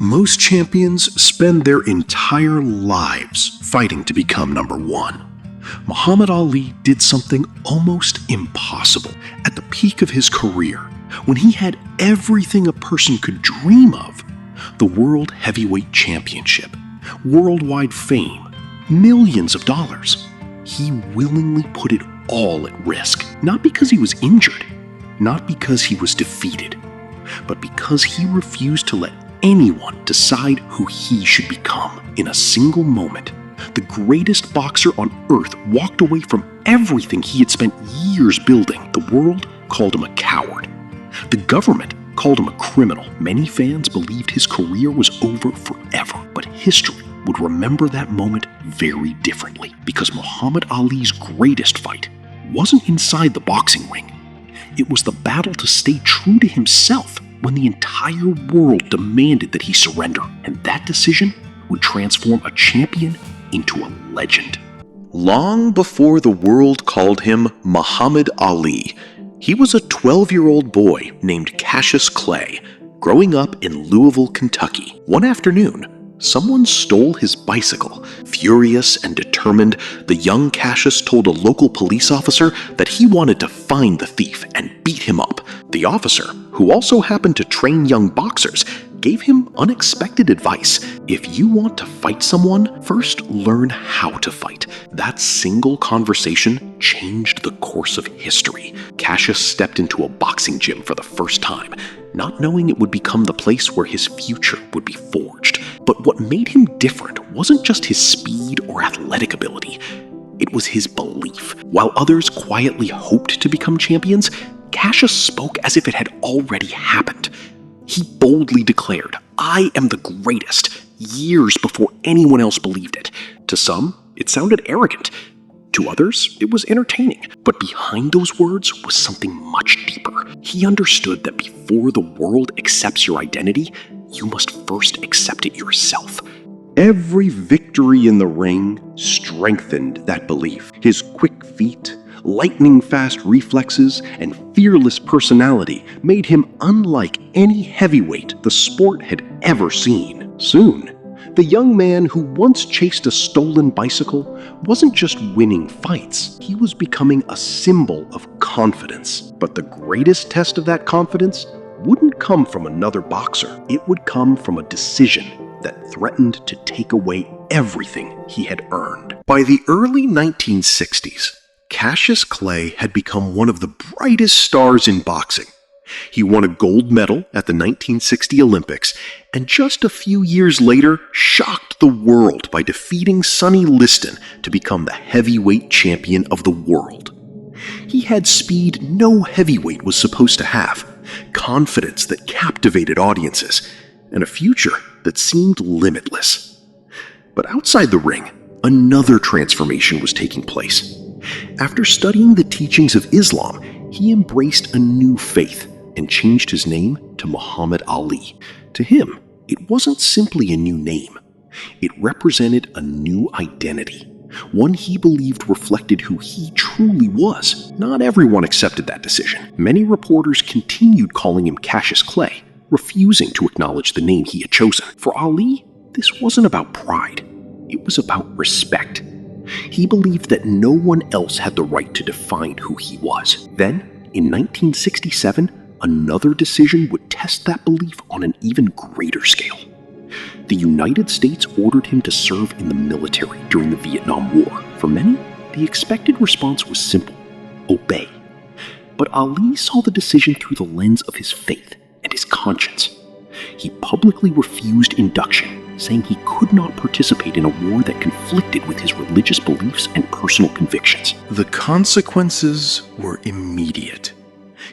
Most champions spend their entire lives fighting to become number one. Muhammad Ali did something almost impossible at the peak of his career, when he had everything a person could dream of: the World Heavyweight Championship, worldwide fame, millions of dollars. He willingly put it all at risk, not because he was injured, not because he was defeated, but because he refused to let anyone decide who he should become. In a single moment, the greatest boxer on earth walked away from everything he had spent years building. The world called him a coward. The government called him a criminal. Many fans believed his career was over forever, but history would remember that moment very differently, because Muhammad Ali's greatest fight wasn't inside the boxing ring. It was the battle to stay true to himself when the entire world demanded that he surrender, and that decision would transform a champion into a legend. Long before the world called him Muhammad Ali, he was a 12-year-old boy named Cassius Clay, growing up in Louisville, Kentucky. One afternoon, someone stole his bicycle. Furious and determined, the young Cassius told a local police officer that he wanted to find the thief and beat him up. The officer, who also happened to train young boxers, gave him unexpected advice. If you want to fight someone, first learn how to fight. That single conversation changed the course of history. Cassius stepped into a boxing gym for the first time, not knowing it would become the place where his future would be forged. But what made him different wasn't just his speed or athletic ability. It was his belief. While others quietly hoped to become champions, Cassius spoke as if it had already happened. He boldly declared, "I am the greatest," years before anyone else believed it. To some, it sounded arrogant. To others, it was entertaining. But behind those words was something much deeper. He understood that before the world accepts your identity, you must first accept it yourself. Every victory in the ring strengthened that belief. His quick feet, lightning-fast reflexes, and fearless personality made him unlike any heavyweight the sport had ever seen. Soon, the young man who once chased a stolen bicycle wasn't just winning fights, he was becoming a symbol of confidence. But the greatest test of that confidence wouldn't come from another boxer. It would come from a decision that threatened to take away everything he had earned. By the early 1960s, Cassius Clay had become one of the brightest stars in boxing. He won a gold medal at the 1960 Olympics, and just a few years later shocked the world by defeating Sonny Liston to become the heavyweight champion of the world. He had speed no heavyweight was supposed to have, confidence that captivated audiences, and a future that seemed limitless. But outside the ring, another transformation was taking place. After studying the teachings of Islam, he embraced a new faith and changed his name to Muhammad Ali. To him, it wasn't simply a new name. It represented a new identity, one he believed reflected who he truly was. Not everyone accepted that decision. Many reporters continued calling him Cassius Clay, refusing to acknowledge the name he had chosen. For Ali, this wasn't about pride. It was about respect. He believed that no one else had the right to define who he was. Then, in 1967, another decision would test that belief on an even greater scale. The United States ordered him to serve in the military during the Vietnam War. For many, the expected response was simple: obey. But Ali saw the decision through the lens of his faith and his conscience. He publicly refused induction, saying he could not participate in a war that conflicted with his religious beliefs and personal convictions. The consequences were immediate.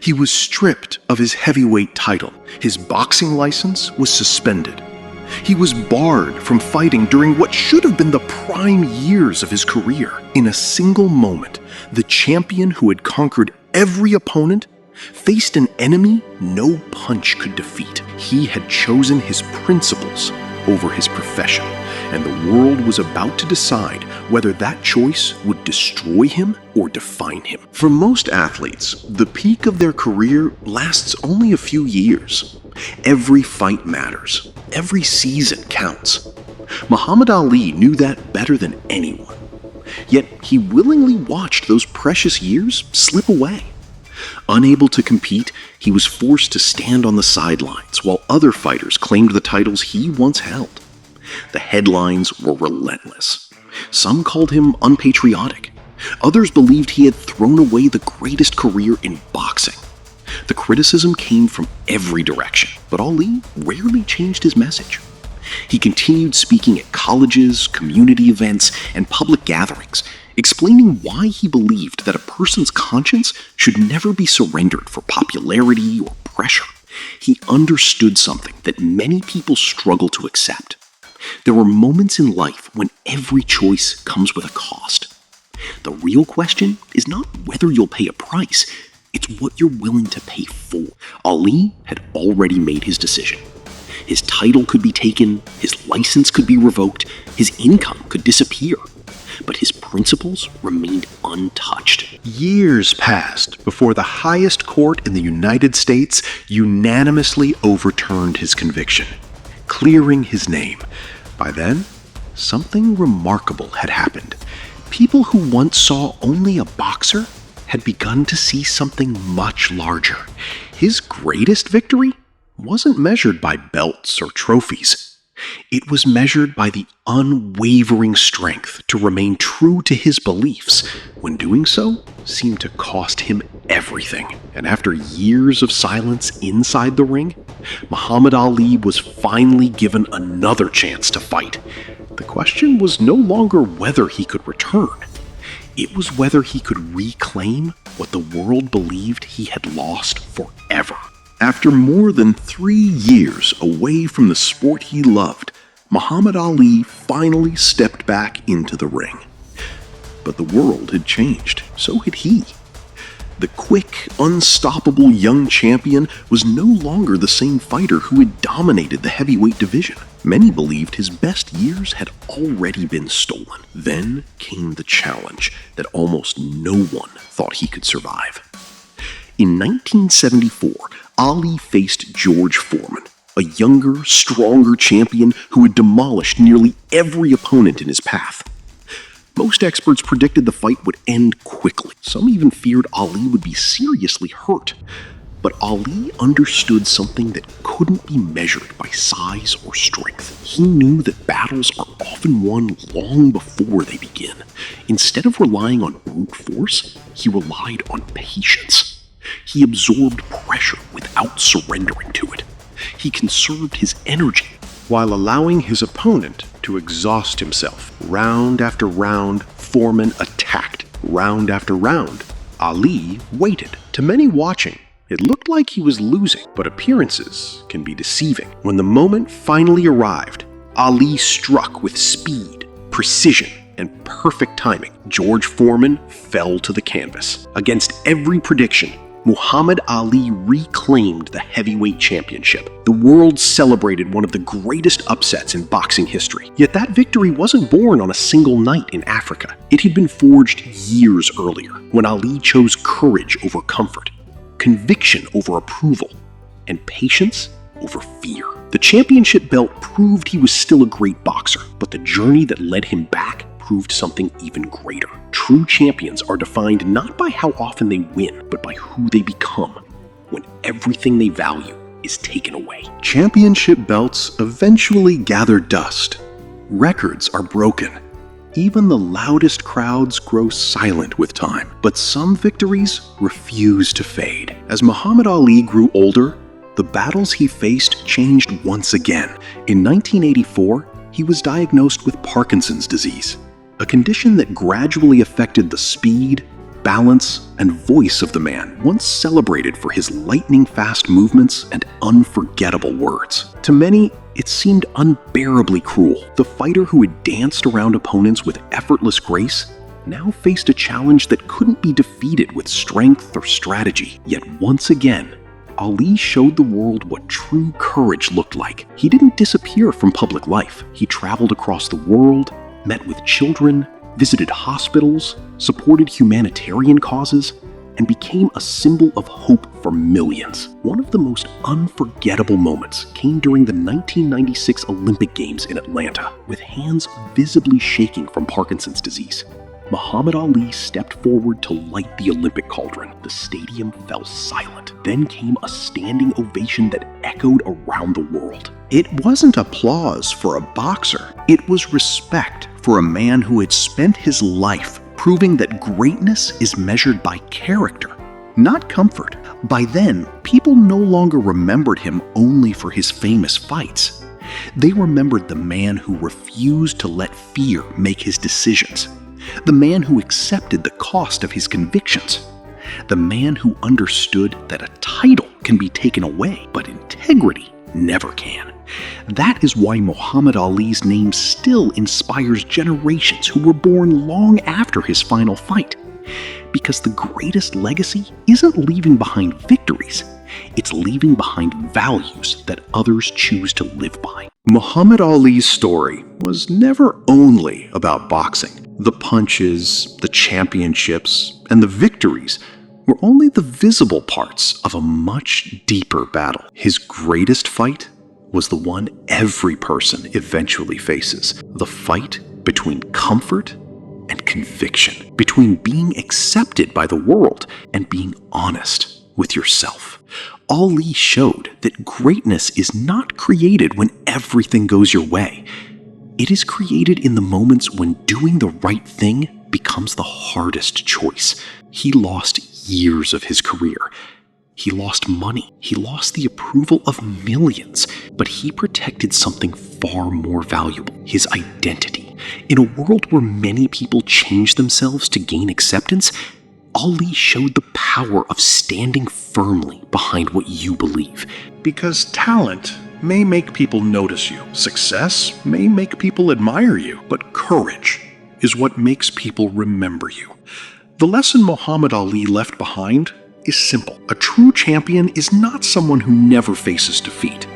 He was stripped of his heavyweight title. His boxing license was suspended. He was barred from fighting during what should have been the prime years of his career. In a single moment, the champion who had conquered every opponent faced an enemy no punch could defeat. He had chosen his principles over his profession, and the world was about to decide whether that choice would destroy him or define him. For most athletes, the peak of their career lasts only a few years. Every fight matters. every season counts. Muhammad Ali knew that better than anyone. Yet he willingly watched those precious years slip away. Unable to compete, he was forced to stand on the sidelines while other fighters claimed the titles he once held. The headlines were relentless. Some called him unpatriotic. Others believed he had thrown away the greatest career in boxing. The criticism came from every direction, but Ali rarely changed his message. He continued speaking at colleges, community events, and public gatherings, explaining why he believed that a person's conscience should never be surrendered for popularity or pressure. He understood something that many people struggle to accept. There are moments in life when every choice comes with a cost. The real question is not whether you'll pay a price, it's what you're willing to pay for. Ali had already made his decision. His title could be taken, his license could be revoked, his income could disappear. But his principles remained untouched. Years passed before the highest court in the United States unanimously overturned his conviction, clearing his name. By then, something remarkable had happened. People who once saw only a boxer had begun to see something much larger. His greatest victory wasn't measured by belts or trophies. It was measured by the unwavering strength to remain true to his beliefs when doing so seemed to cost him everything. And after years of silence inside the ring, Muhammad Ali was finally given another chance to fight. The question was no longer whether he could return. It was whether he could reclaim what the world believed he had lost forever. After more than 3 years away from the sport he loved, Muhammad Ali finally stepped back into the ring. But the world had changed, so had he. The quick, unstoppable young champion was no longer the same fighter who had dominated the heavyweight division. Many believed his best years had already been stolen. Then came the challenge that almost no one thought he could survive. In 1974, Ali faced George Foreman, a younger, stronger champion who had demolished nearly every opponent in his path. Most experts predicted the fight would end quickly. Some even feared Ali would be seriously hurt. But Ali understood something that couldn't be measured by size or strength. He knew that battles are often won long before they begin. Instead of relying on brute force, he relied on patience. He absorbed pressure without surrendering to it. He conserved his energy while allowing his opponent to exhaust himself. Round after round, Foreman attacked. Round after round, Ali waited. To many watching, it looked like he was losing, but appearances can be deceiving. When the moment finally arrived, Ali struck with speed, precision, and perfect timing. George Foreman fell to the canvas. Against every prediction, Muhammad Ali reclaimed the heavyweight championship. The world celebrated one of the greatest upsets in boxing history. Yet that victory wasn't born on a single night in Africa. It had been forged years earlier, when Ali chose courage over comfort, conviction over approval, and patience over fear. The championship belt proved he was still a great boxer, but the journey that led him back proved something even greater. True champions are defined not by how often they win, but by who they become when everything they value is taken away. Championship belts eventually gather dust. Records are broken. Even the loudest crowds grow silent with time. But some victories refuse to fade. As Muhammad Ali grew older, the battles he faced changed once again. In 1984, he was diagnosed with Parkinson's disease, a condition that gradually affected the speed, balance, and voice of the man once celebrated for his lightning-fast movements and unforgettable words. To many, it seemed unbearably cruel. The fighter who had danced around opponents with effortless grace now faced a challenge that couldn't be defeated with strength or strategy. Yet once again, Ali showed the world what true courage looked like. He didn't disappear from public life. He traveled across the world, met with children, visited hospitals, supported humanitarian causes, and became a symbol of hope for millions. One of the most unforgettable moments came during the 1996 Olympic Games in Atlanta, with hands visibly shaking from Parkinson's disease. Muhammad Ali stepped forward to light the Olympic cauldron. The stadium fell silent. Then came a standing ovation that echoed around the world. It wasn't applause for a boxer. It was respect for a man who had spent his life proving that greatness is measured by character, not comfort. By then, people no longer remembered him only for his famous fights. They remembered the man who refused to let fear make his decisions. The man who accepted the cost of his convictions. The man who understood that a title can be taken away, but integrity never can. That is why Muhammad Ali's name still inspires generations who were born long after his final fight. Because the greatest legacy isn't leaving behind victories, it's leaving behind values that others choose to live by. Muhammad Ali's story was never only about boxing. The punches, the championships, and the victories were only the visible parts of a much deeper battle. His greatest fight was the one every person eventually faces. The fight between comfort and conviction, between being accepted by the world and being honest with yourself. Ali showed that greatness is not created when everything goes your way. It is created in the moments when doing the right thing becomes the hardest choice. He lost years of his career. He lost money. He lost the approval of millions. But he protected something far more valuable: his identity. In a world where many people change themselves to gain acceptance, Ali showed the power of standing firmly behind what you believe. Because talent may make people notice you. Success may make people admire you. But courage is what makes people remember you. The lesson Muhammad Ali left behind is simple. A true champion is not someone who never faces defeat.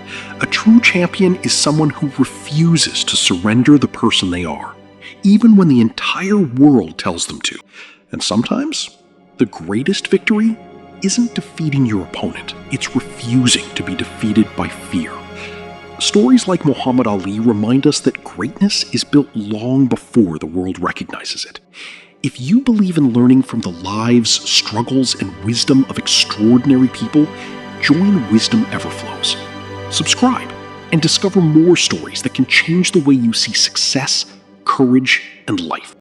A true champion is someone who refuses to surrender the person they are, even when the entire world tells them to. And sometimes, the greatest victory isn't defeating your opponent. It's refusing to be defeated by fear. Stories like Muhammad Ali remind us that greatness is built long before the world recognizes it. If you believe in learning from the lives, struggles, and wisdom of extraordinary people, join Wisdom Everflows. Subscribe and discover more stories that can change the way you see success, courage, and life.